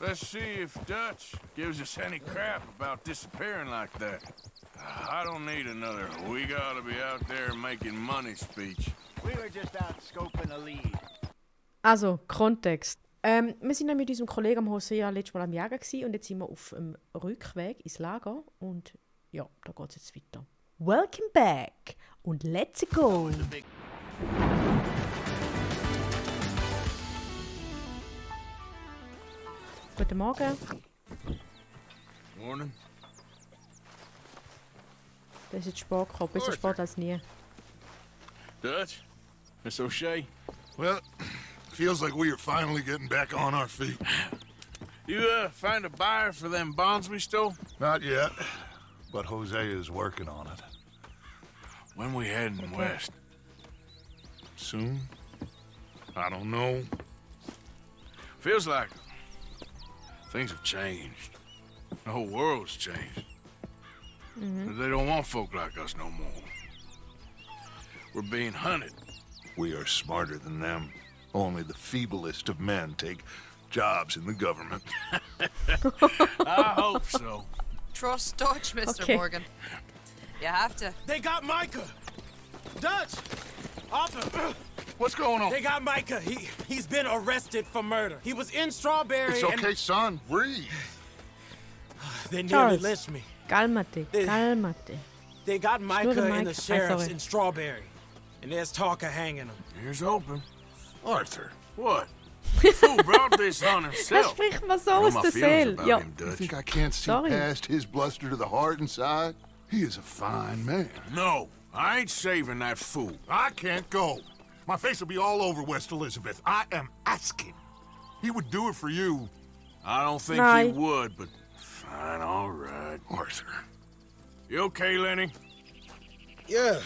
Let's see if Dutch gives us any crap about disappearing like that. I don't need another "we gotta be out there making money" speech. We were just out scoping a lead. Also, Kontext. Wir sind mit unserem Kollegen am Hosea letztes Mal am Jagen gewesen, und jetzt sind wir auf dem Rückweg ins Lager und ja, da geht es jetzt weiter. Welcome back und let's go! Guten Morgen. Morning. Das ist jetzt Sport gekommen, besser Sport als nie. Dutch? Miss O'Shea? Well, feels like we are finally getting back on our feet. You, find a buyer for them bonds we stole? Not yet, but Jose is working on it. When we heading west? Soon? I don't know. Feels like things have changed. The whole world's changed. They don't want folk like us no more. We're being hunted. We are smarter than them. Only the feeblest of men take jobs in the government. I hope so. Trust Dutch, Mr. Okay. Morgan. You have to. They got Micah! Dutch! Arthur! What's going on? They got Micah. He's been arrested for murder. He was in Strawberry It's okay, son. Breathe. and they nearly Charles. lynched me. Calmate, They- calmate. They got Micah the and the mic. sheriff's sorry. in Strawberry. And there's talk of hanging him. Here's hoping. Arthur, What? The fool brought this on Er himself. spricht mir so I know aus my der feelings Seele. about Ja, him, you Dutch. think I can't see Sorry. past his bluster to the heart inside? He is a fine man. No, I ain't saving that fool. I can't go. My face will be all over West Elizabeth. I am asking. He would do it for you. I don't think No. he would, but fine, all right. Arthur. You okay, Lenny? Yeah,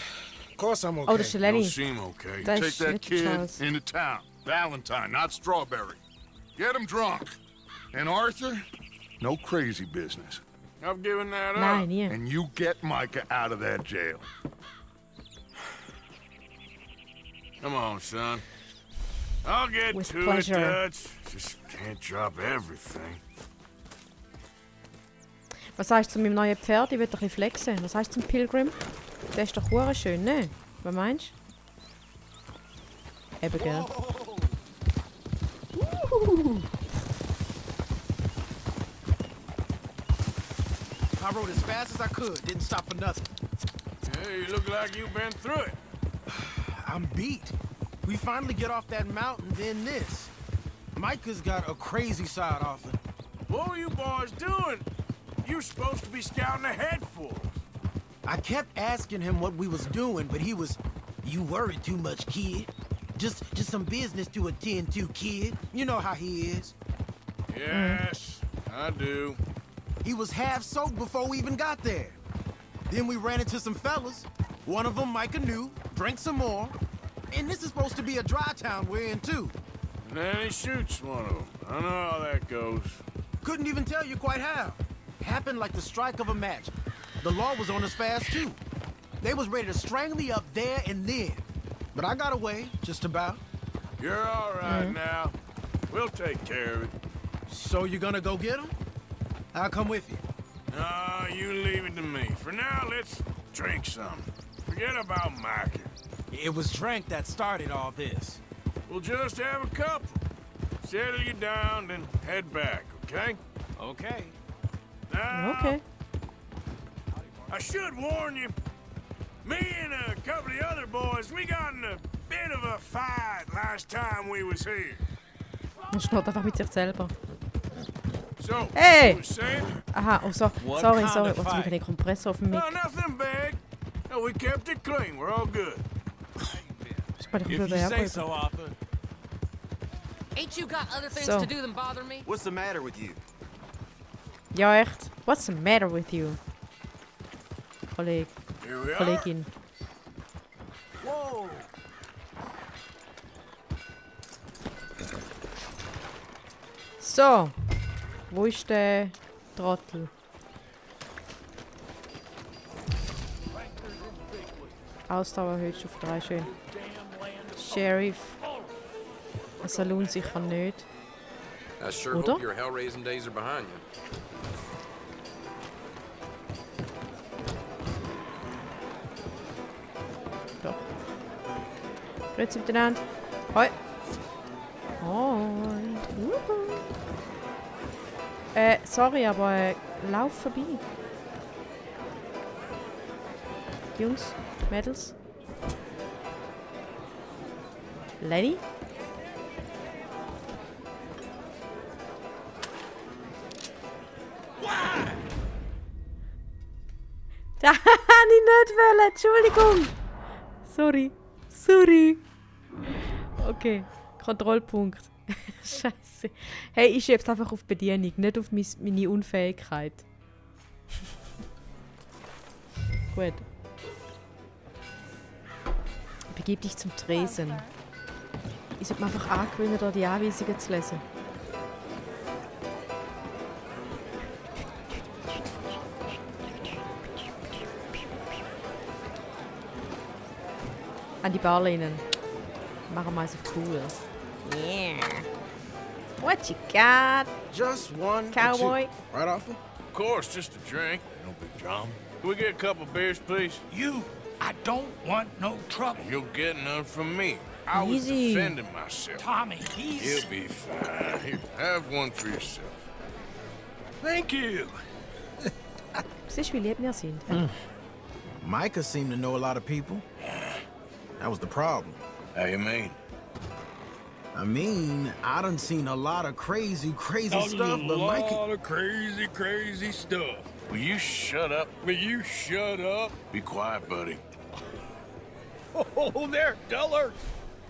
of course I'm okay. oh, das ist der Don't Lenny. seem okay. Das Take ist that nicht kid Charles. into town. Valentine, not Strawberry. Get him drunk. And Arthur, no crazy business. I've given that Nein, up. nie. And you get Micah out of that jail. Come on, son. I'll get With to pleasure. it, Dutch. Just can't drop everything. Was sagst du zu meinem neuen Pferd? Ich will doch ein bisschen flexen. Was sagst du zum Pilgrim? Der ist doch hure schön, ne? Was meinst du? Eben, gell? I rode as fast as I could, didn't stop for nothing. Hey, you look like you've been through it. I'm beat. We finally get off that mountain, then this. Micah's got a crazy side off it. What were you boys doing? You're supposed to be scouting ahead for us. I kept asking him what we was doing, but he was, "You worry too much, kid. Just some business to attend to, kid. You know how he is." Yes, I do. He was half soaked before we even got there. Then we ran into some fellas. One of them Micah knew, drank some more. And this is supposed to be a dry town we're in, too. And then he shoots one of them. I know how that goes. Couldn't even tell you quite how. Happened like the strike of a match. The law was on us fast, too. They was ready to strangle me up there and then. But I got away, just about. You're all right now. We'll take care of it. So you're gonna go get him? I'll come with you. No, you leave it to me. For now, let's drink some. Forget about Micah. It was drink that started all this. We'll just have a couple. Settle you down, then head back, okay? Okay. Now, Okay. I should warn you. Me and a couple of the other boys, we got in a bit of a fight last time we was here. Er schnurrt einfach mit sich selber. So, Hey! you were saying? Aha, oh so. What Sorry, kind sorry. of Warte, fight? ich habe den Kompressor auf dem Mic. No, nothing big. No, we kept it clean. We're all good. Ich meine, ich If will you say bewerben. so, Arthur. Ain't you got other things So. to do than bother me? What's the matter with you? Ja, echt. What's the matter with you? Here we are. Kollegin. Whoa! So. Wo ist der Trottel? Ausdauer erhöht auf 3, schön. Sheriff. Ein Saloon sicher nicht. I sure Oder? hope your hell-raising days are behind you. Doch. Grüezi miteinander. Hoi. Und. Sorry, aber lauf vorbei. Jungs, Mädels. Lenny? Da habe ich nicht wollen. Entschuldigung. Sorry. Okay, Kontrollpunkt. Scheiße. Hey, ich schieb's einfach auf Bedienung, nicht auf meine Unfähigkeit. Gut. Begib dich zum Tresen. Ich sollte mir einfach angewöhnen, da die Anweisungen zu lesen. An die Bar lehnen. Machen wir es auf cool. Yeah. What you got? Just one. or Cowboy. two. Right, Arthur? Of course, just a drink. No big drama. Can we get a couple beers, please? I don't want no trouble. You'll get none from me. I was Easy. defending myself. Tommy, he's... He'll be fine. Here, have one for yourself. Thank you. Siehst du, wie lieb wir sind? Micah seemed to know a lot of people. That was the problem. How you mean? I mean, I done seen a lot of crazy stuff, but Micah... of crazy stuff. Will you shut up? Will you shut up? Be quiet, buddy. Oh, they're dullers.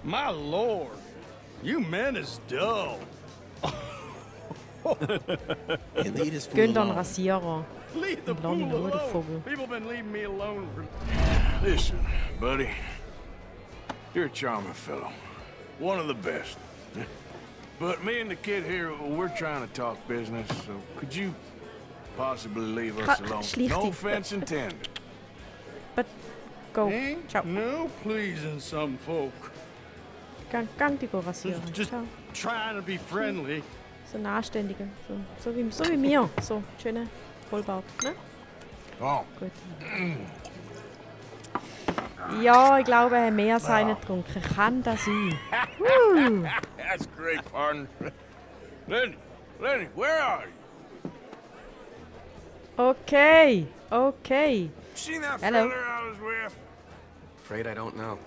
My lord. You men is dull. Hey, leave this fool Gönn dann alone. Rasierer. Leave the Und lass ihn in fool Ruhe, der alone. Vogel. People been leaving me alone for... Listen, buddy. You're a charming fellow. One of the best. But me and the kid here, we're trying to talk business, so could you possibly leave us alone? Schlicht No dich. offense intended. But go. Ain't Ciao. no pleasing some folk. Gang die go rasieren. Just Ciao. trying to be friendly. So ein Anständiger. So wie mir. So, schöne Vollbart. Ne? Oh, Gut. Ja, ich glaube, er hat mehr als einen getrunken. Kann das sein? that's great, partner. Lenny, where are you? Okay. Seen that Hello. fella I was with? Afraid I don't know.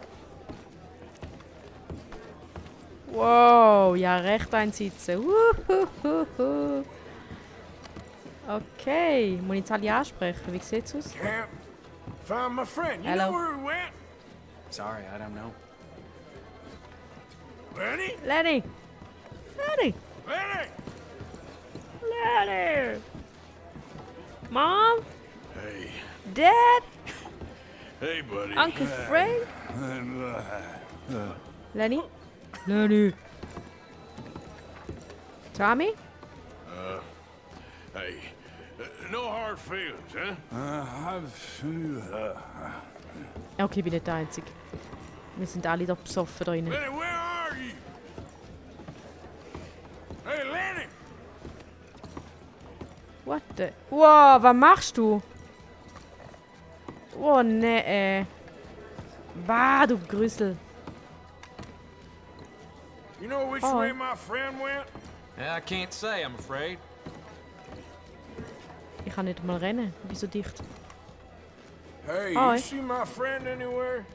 Wow, ja, recht einsitzen. Wuhuhuhu. Okay, muss ich jetzt alle ansprechen? Wie sieht's aus? Camp. Found my friend. You Hello. know where he went? Sorry, I don't know. Lenny? Lenny! Mom? Hey. Dad? Hey, buddy. Uncle Frank? Lenny? Tommy? Hey. No hard feelings, huh? Okay, ich bin nicht der Einzige. Wir sind alle da besoffen da drinnen. Lenny, where are you? Hey, Lenny! What the... Wow, was machst du? Oh, nee. Bah, du Grüssel. You know which Oh. way my friend went? I can't say, I'm afraid. Ich kann nicht mal rennen. Ich bin so dicht. Hey, Hi. you see my friend anywhere?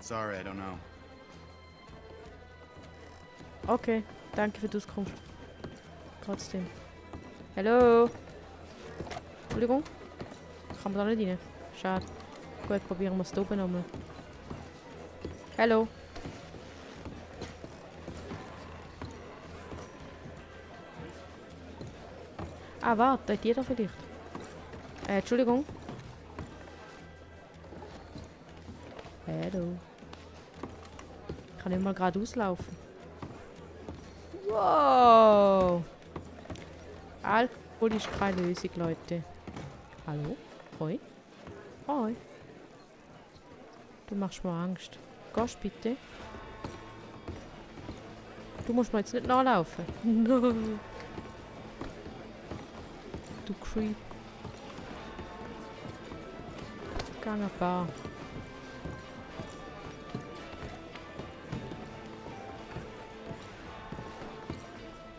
Sorry, I don't know. Okay, danke für die Auskunft. Trotzdem. Hallo? Entschuldigung? Kann man da nicht rein? Schade. Gut, probieren wir es da oben nochmal. Hallo? Ah, warte, hat jeder vielleicht? Entschuldigung. Hallo. Ich kann nicht mal geradeaus laufen. Wow! Alkohol ist keine Lösung, Leute. Hallo? Hoi? Hoi? Du machst mir Angst. Gehst bitte? Du musst mir jetzt nicht nachlaufen. creep. Gang ein paar.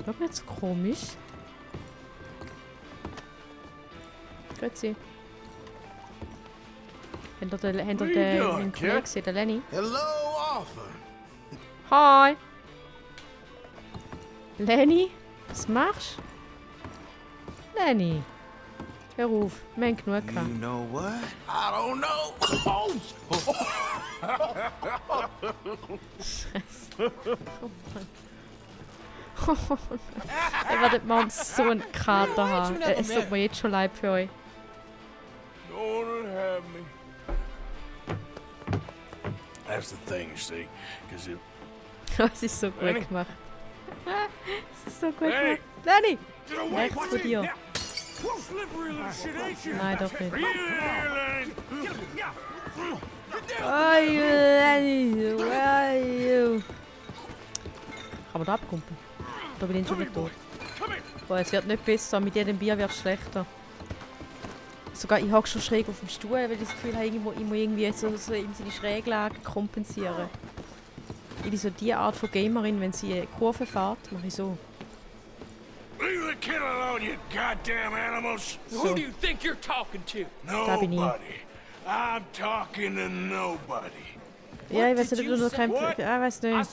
Schau nicht so komisch. Grüezi. Habt ihr den Kollegen gesehen, den Lenny? Hello, Arthur. Hi! Lenny? Was machst du? Lenny! Hör auf, wir haben genug gehabt. You know what? I don't know. Ihr werdet morgen so einen Kater haben. Es tut mir jetzt schon leid für euch. Don't have me. That's the thing, you see, because it... Es ist so gut Lenny? gemacht. Es ist so gut Lenny? gemacht. Lenny! Get away! Rechts von dir. Slippery little shit, ain't you? Nein, doch nicht. Are you there, Lenny? Are you Lenny? Where are you? Kann man da abkumpeln? Da bin ich schon wieder tot. Boah, es wird nicht besser. Mit jedem Bier wird es schlechter. Sogar ich hocke schon schräg auf dem Stuhl, weil ich das Gefühl habe, ich muss irgendwie so in seine Schräglage kompensieren. Ich bin so die Art von Gamerin, wenn sie eine Kurve fährt, mache ich so. Leave the kid alone, you goddamn animals! Who do you think you're talking to? Da bin ich. Nobody. I'm talking to nobody. Ja, ich weiß nicht, ob du noch kämpfen. Ich weiß nicht.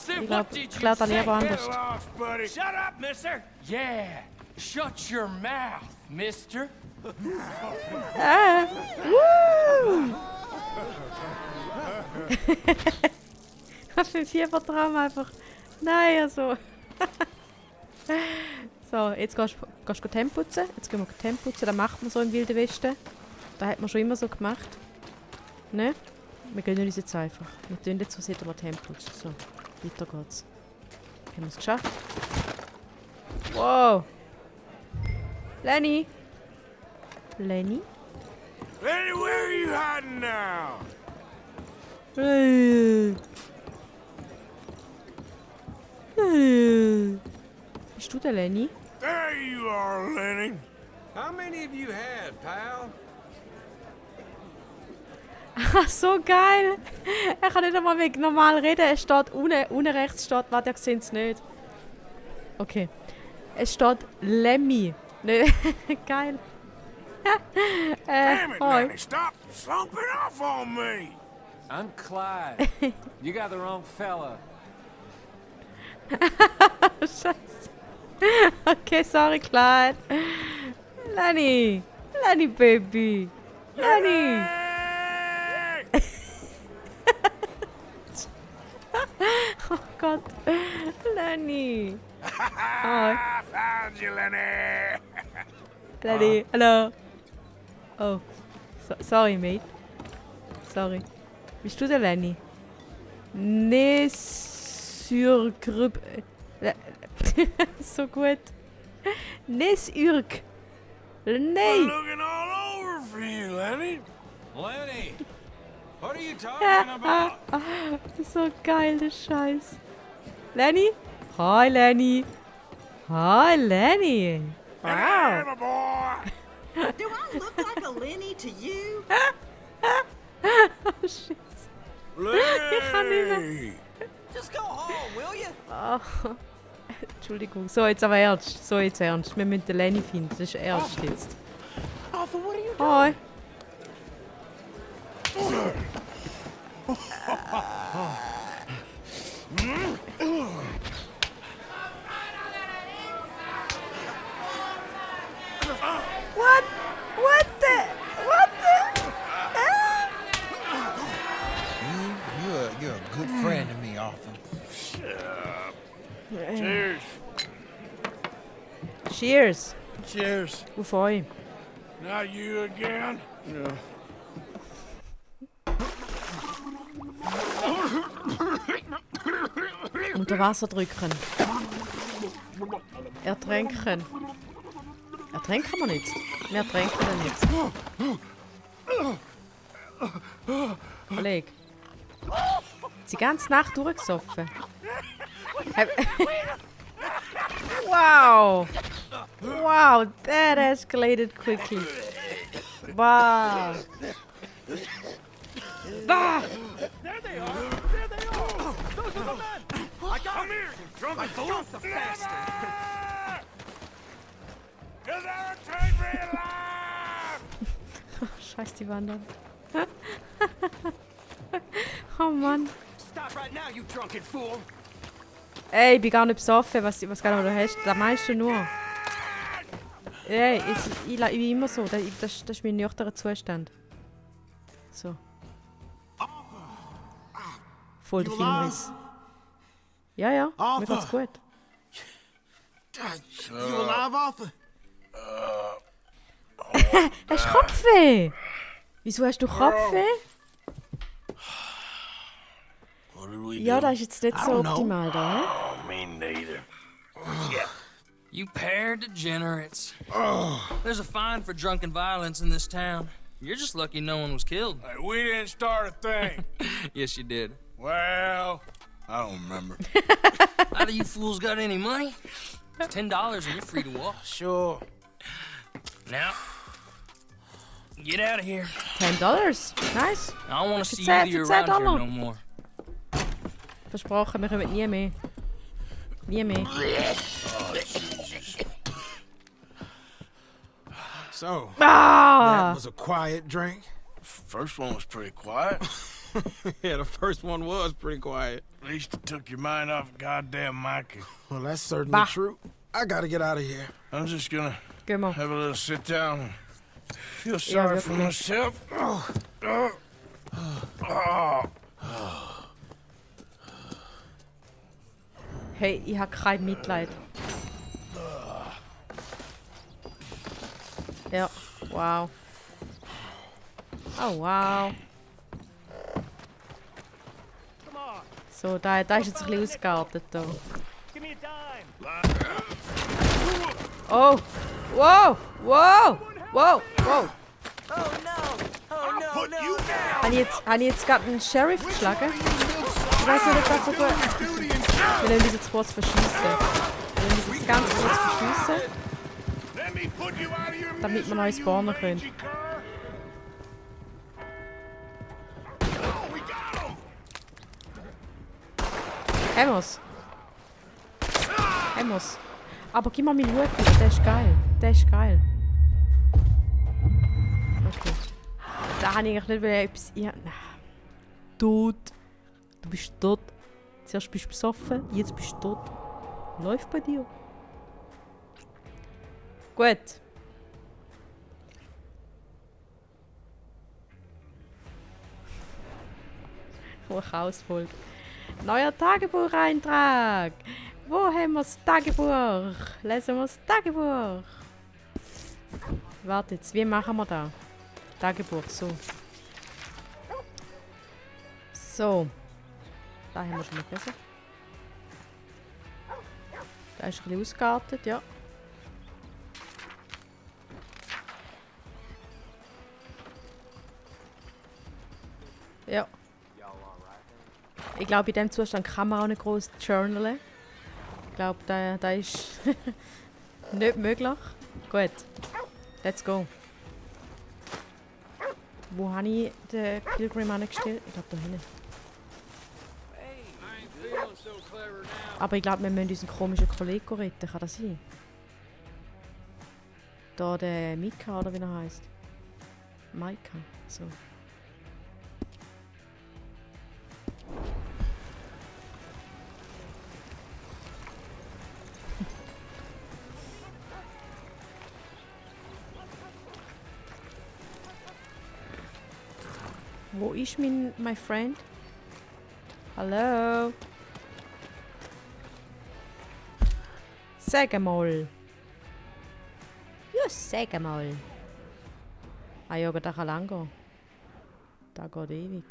Ich glaube, da lieber anders. Get lost, buddy. Shut up, mister! Yeah, shut your mouth, mister. Woo! Für 4 Vertrauen einfach. Nein, also. So, jetzt gehst du Temp putzen. Jetzt gehen wir Temp putzen. Das macht man so im Wilden Westen. Das hat man schon immer so gemacht. Ne? Wir gehen uns jetzt einfach. Wir tun jetzt so, sehen wir Temp putzen. So, weiter geht's. Haben wir es geschafft? Wow! Lenny! Lenny? Lenny, where are you hiding now? Bist du der Lenny? There you are, Lenny. How many of you had, pal? Ah, so geil! Er kann nicht einmal normal reden. Es steht unten rechts steht, warte, ihr seht es nicht. Okay. Es steht Lemmy. Ne, geil. Damn it, Hoi. Lenny, stop slumping off on me. I'm Clyde. You got the wrong fella. Scheiße. Okay, sorry, Clyde. Lenny. Lenny, Baby. Lenny. Oh Gott. Lenny. Oh. I found you, Lenny. Lenny, hello. Oh. Sorry, mate. Sorry. Bist du der Lenny? Ne sur grub. So gut. Nes Urk. I'm Nee. looking all over for you, Lenny. Lenny, what are you talking about? So geil, der Scheiß. Lenny? Hi, Lenny. Hi, Lenny. Wow. Hey, my boy. Do I look like a Lenny to you? Oh, shit. kann nicht Lenny. Just go home, will you? Oh. Entschuldigung. So, jetzt aber ernst. So, jetzt ernst. Wir müssen den Lenny finden. Das ist ernst jetzt. Arthur, what are you Hi. What? What the? What the? You're a good friend to me, Arthur. Cheers. Cheers. Cheers. Auf euch. Not you again? Unter Wasser drücken. Ertränken. Ertränken wir nicht. Wir ertränken dann jetzt. Kollege. Die ganze Nacht durchgesoffen. Wow! Wow, that escalated quickly. Wow. Ah! There they are! There they are! Those are the men! I got him here! Drunk and fool! The bastard! Is there a train real life? Scheiß die Wandern. Oh Mann. Stop right now, you drunken fool! Ey, ich bin gar nicht besoffen, was genau du hast. Das meinst du nur. Ey, ich bin immer so. Das ist mein nüchterner Zustand. So. Voll der Filmriss. Ja, ja, mir geht's gut. You alive, Arthur? Hast du Kopfweh? Wieso hast du Kopfweh? What did we Ja, do? das ist jetzt nicht so optimal da, ne? Oh, me neither. You pair degenerates. There's a fine for drunken violence in this town. You're just lucky no one was killed. Hey, we didn't start a thing. Yes, you did. Well, I don't remember. Either you fools got any money? It's $10 and you're free to walk. Sure. Now, get out of here. $10. Nice. I don't want to see Für you $10 around here no more. Versprochen, wir kommen nie mehr. Nie mehr. So, Ah! that was a quiet drink. First one was pretty quiet. Yeah, the first one was pretty quiet. At least it took your mind off goddamn Mikey. Well, that's certainly Bah. true. I gotta get out of here. I'm just gonna Gehen wir. have a little sit down and feel sorry for wirklich. myself. Hey, ich habe kein Mitleid. Ja, wow. Oh, wow. So, da ist jetzt ein bisschen ausgeartet da. Give me a dime! Oh! Wow! Wow! Wow! Wow! Habe ich jetzt gerade einen Sheriff geschlagen? Ich weiß nicht, ob das so gut. Wir nehmen das jetzt kurz verschießen. Wir nehmen das jetzt ganz kurz verschießen, Let me put you out of your damit wir neu spawnen können. misery, cur. Oh, we got him! Haben wir's? Haben wir's? Aber gib mal meinen Hut wieder, der ist geil. Der ist geil. Okay. Da habe ich eigentlich nicht etwas... Ja, nein. Tot. Du bist tot. Zuerst bist du besoffen, jetzt bist du tot. Läuft bei dir. Gut. Oh, Chaosfolge. Neuer Tagebucheintrag. Wo haben wir das Tagebuch? Lesen wir das Tagebuch. Warte jetzt, wie machen wir das? Tagebuch, so. So. Da haben wir schon mal besser. Da ist ein bisschen ausgeartet, ja. Ja. Ich glaube, in diesem Zustand kann man auch nicht groß journalen. Ich glaube, da ist nicht möglich. Gut. Let's go. Wo habe ich den Pilgrim angestellt? Ich glaube, da hinten. Aber ich glaube, wir müssen unseren komischen Kollegen retten. Kann das sein? Da der Mika, oder wie er heißt. Mika. So. Wo ist my friend? Hallo? Sag mal. Ja, sag mal. Ah ja, da kann lang gehen. Da geht ewig.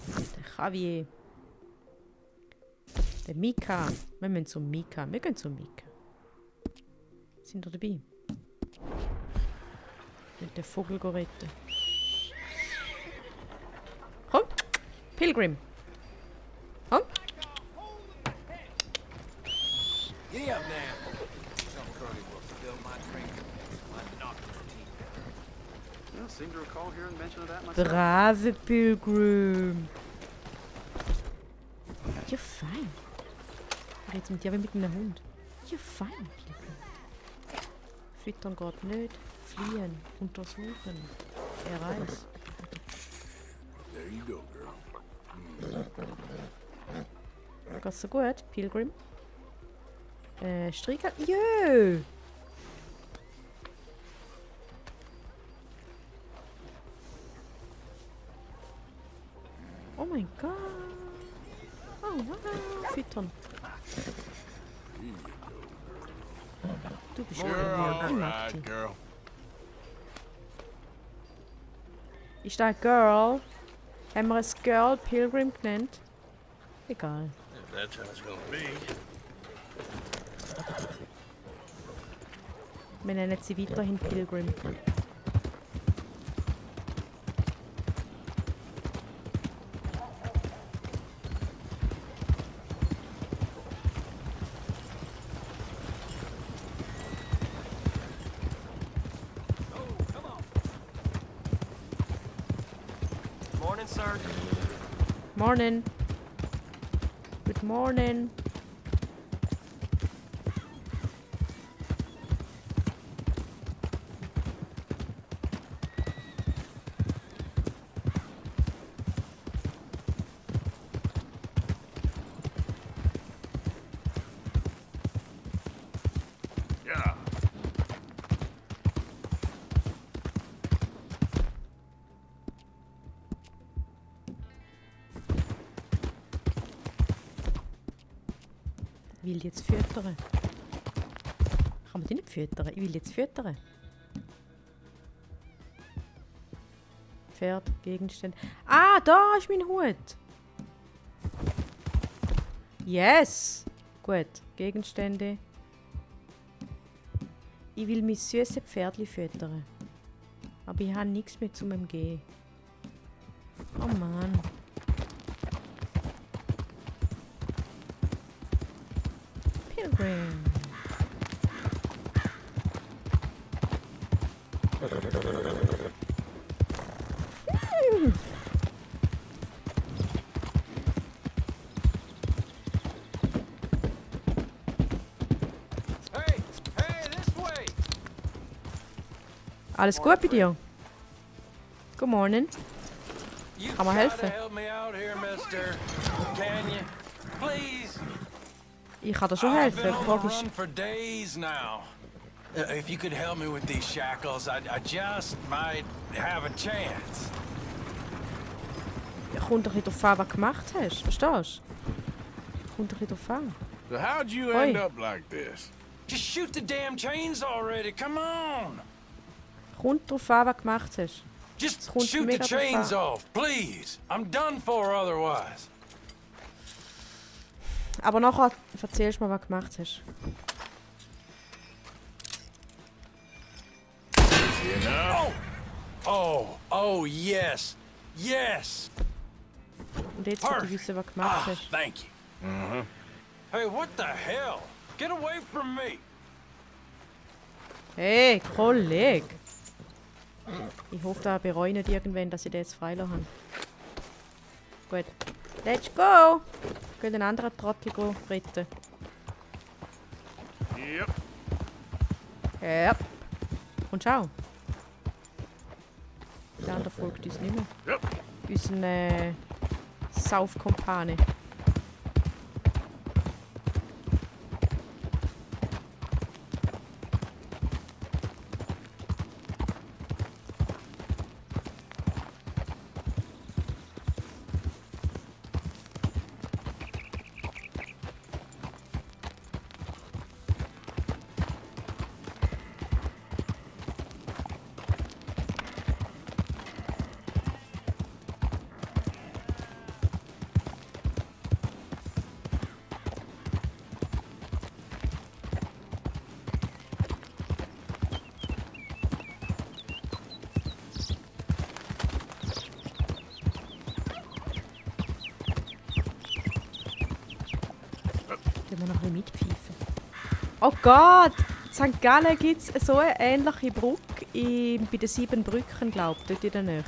Der Javier. Der Mika. Wir müssen zum Mika. Wir gehen zum Mika. Sind wir dabei? Mit den Vogel retten. Komm! Pilgrim! Komm! Giddy up now. Some Curly will fill my drink. My nocturne tea. I don't seem to recall hearing mention of that myself. Brave Pilgrim. Ja, fein. Ich rede mit dir wie mit einem Hund. Ja, fein, Pilgrim. Füttern geht nicht. Fliehen. Untersuchen. Erreichen. There you go, girl. Geht's so gut, Pilgrim? Streichen? Jö! Oh mein Gott! Oh wow! Füttern! Du bist You're ja all ich mag right, dich. girl. Ist das ein Girl? Haben wir ein Girl Pilgrim genannt? Egal. That's how it's gonna be. Wir nennen sie weiterhin Pilgrim. Morning, sir. Morning. Good morning. Yeah. Ich will jetzt füttern. Kann man die nicht füttern? Ich will jetzt füttern. Pferd, Gegenstände. Ah, da ist mein Hut. Yes. Gut, Gegenstände. Ich will mein süßes Pferdli füttern. Aber ich habe nichts mehr zu meinem Gehen. Oh Mann. Pilgrim. Hey, this way. Alles gut bei dir? Good morning. You Kann man helfen? help me out here, mister. Can you? Please. Ich kann dir schon I've helfen. been Die on Frage the ist, run for days now. If you could help me with these shackles, I just might have a chance. kommt ein bisschen darauf an, was du gemacht hast. Verstehst du? Kommt ein bisschen darauf an. So how'd you Oi. end up like this? Just shoot the damn chains already. Come on. Kommt darauf an, was du gemacht hast. Just kommt shoot the mega drauf chains an. off, please. I'm done for otherwise. Aber nachher erzählst du mir, was du gemacht hast. Easy enough. Oh, yes. Yes. Und jetzt will ich wissen, was du gemacht hast. Thank you. Hey, what the hell? Get away from me. Hey, Kollege! Ich hoffe, da bereue ich nicht irgendwann, dass ich den jetzt freilassen habe. Gut. Let's go! Ich will den anderen Trottel retten. Yep. Ja. Und schau. Der andere folgt uns nicht mehr. Yep. Unseren Saufkumpane. Können wir noch ein bisschen mitpfeifen? Oh Gott! In St. Gallen gibt es so eine ähnliche Brücke bei den 7 Brücken, glaube ich, dort in der Nähe.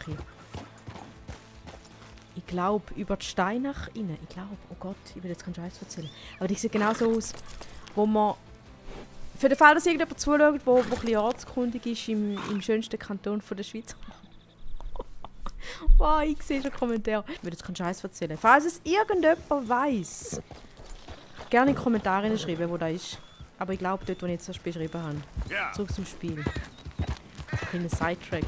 Ich glaube, über die Steinach rein. Ich glaube, oh Gott, ich will jetzt keinen Scheiß erzählen. Aber die sieht genau so aus, wo man... Für den Fall, dass irgendjemand zuschaut, der ein bisschen ortskundig ist im schönsten Kanton der Schweiz. Wow, ich sehe schon Kommentare. Ich will jetzt keinen Scheiß erzählen. Falls es irgendjemand weiss, gerne in die Kommentare schreiben, wo das ist. Aber ich glaube, dort, wo ich jetzt das beschrieben habe. Zurück zum Spiel. Ein kleiner Sidetrack.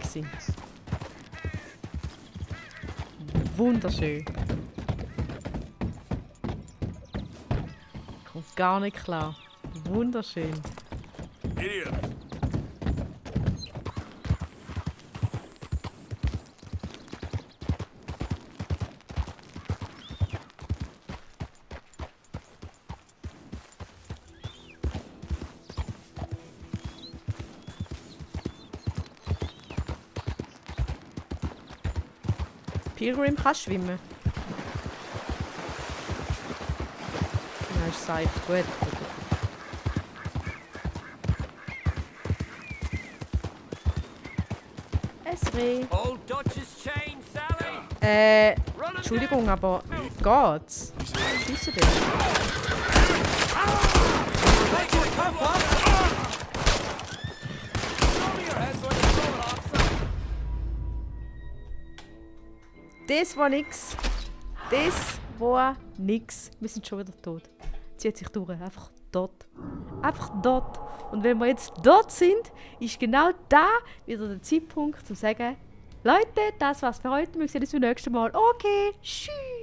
Wunderschön. Kommt gar nicht klar. Wunderschön. Idiot. Pilgrim kann schwimmen. Ja, ist safe. Gut. Esri. Entschuldigung, aber geht's? Schiessen dich. Das war nix. Das war nix. Wir sind schon wieder tot. Zieht sich durch. Einfach dort. Einfach dort. Und wenn wir jetzt dort sind, ist genau da wieder der Zeitpunkt, um zu sagen, Leute, das war's für heute. Wir sehen uns beim nächsten Mal. Okay, tschüss.